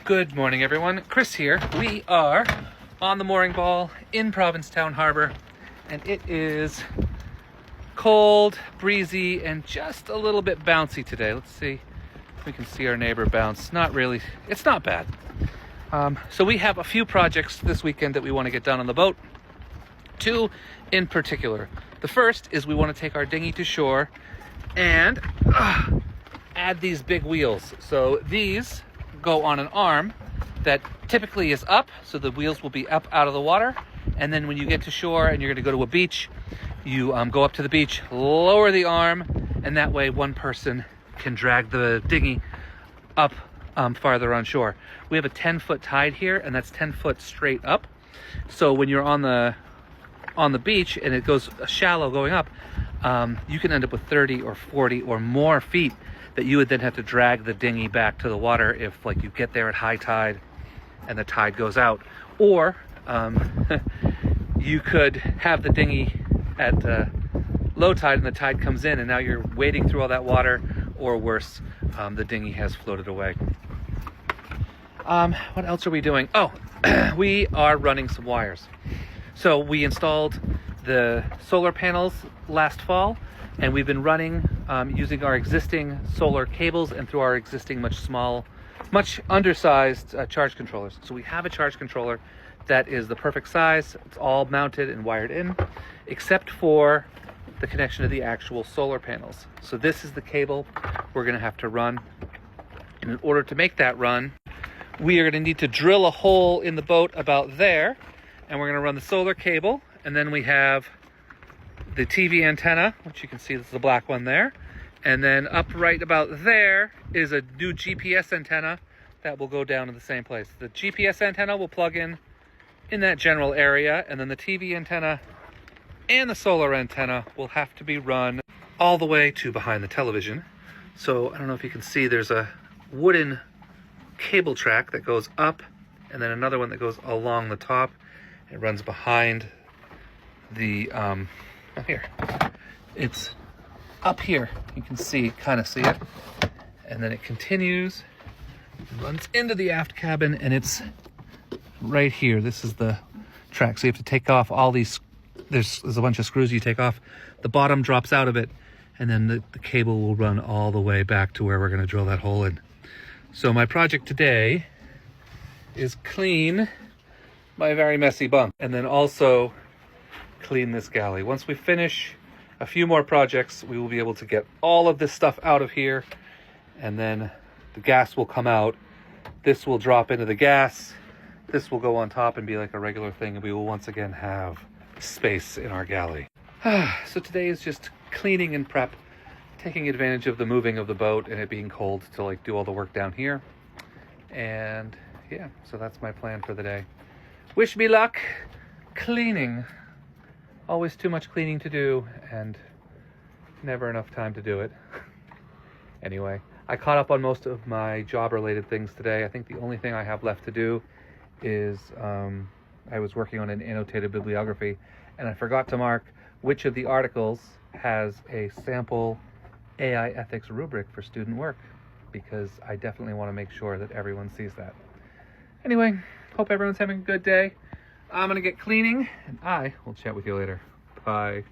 Good morning, everyone. Chris here. We are on the mooring ball in Provincetown Harbor, and it is cold, breezy, and just a little bit bouncy today. Let's see if we can see our neighbor bounce. Not really. It's not bad. So we have a few projects this weekend that we want to get done on the boat. Two in particular. The first is we want to take our dinghy to shore and add these big wheels. So these go on an arm that typically is up, so the wheels will be up out of the water, and then when you get to shore and you're going to go to a beach, you go up to the beach, lower the arm, and that way one person can drag the dinghy up farther on shore. We have a 10-foot tide here, and that's 10 foot straight up, so when you're on the beach and it goes shallow going up, you can end up with 30 or 40 or more feet that you would then have to drag the dinghy back to the water if, like, you get there at high tide and the tide goes out. Or you could have the dinghy at low tide and the tide comes in, and now you're wading through all that water, or worse, the dinghy has floated away. What else are we doing? Oh, we are running some wires. So we installed the solar panels last fall, and we've been running using our existing solar cables and through our existing much undersized charge controllers. So we have a charge controller that is the perfect size. It's all mounted and wired in, except for the connection to the actual solar panels. So this is the cable we're going to have to run. And in order to make that run, we are going to need to drill a hole in the boat about there, and we're going to run the solar cable, and then we have the TV antenna, which you can see, this is the black one there, and then up right about there is a new GPS antenna that will go down in the same place. The GPS antenna will plug in that general area, and then the TV antenna and the solar antenna will have to be run all the way to behind the television. So I don't know if you can see, there's a wooden cable track that goes up, and then another one that goes along the top. It runs behind the here. It's up here. You can kind of see it. And then it continues, runs into the aft cabin, and it's right here. This is the track. So you have to take off all these. There's a bunch of screws you take off. The bottom drops out of it, and then the cable will run all the way back to where we're going to drill that hole in. So my project today is clean my very messy bunk, and then also clean this galley. Once we finish a few more projects, we will be able to get all of this stuff out of here, and then the gas will come out. This will drop into the gas. This will go on top and be like a regular thing, and we will once again have space in our galley. So today is just cleaning and prep, taking advantage of the moving of the boat and it being cold to, like, do all the work down here. And yeah, so that's my plan for the day. Wish me luck cleaning. Always too much cleaning to do and never enough time to do it. Anyway, I caught up on most of my job-related things today. I think the only thing I have left to do is I was working on an annotated bibliography, and I forgot to mark which of the articles has a sample AI ethics rubric for student work, because I definitely want to make sure that everyone sees that. Anyway, hope everyone's having a good day. I'm going to get cleaning, and I will chat with you later. Bye.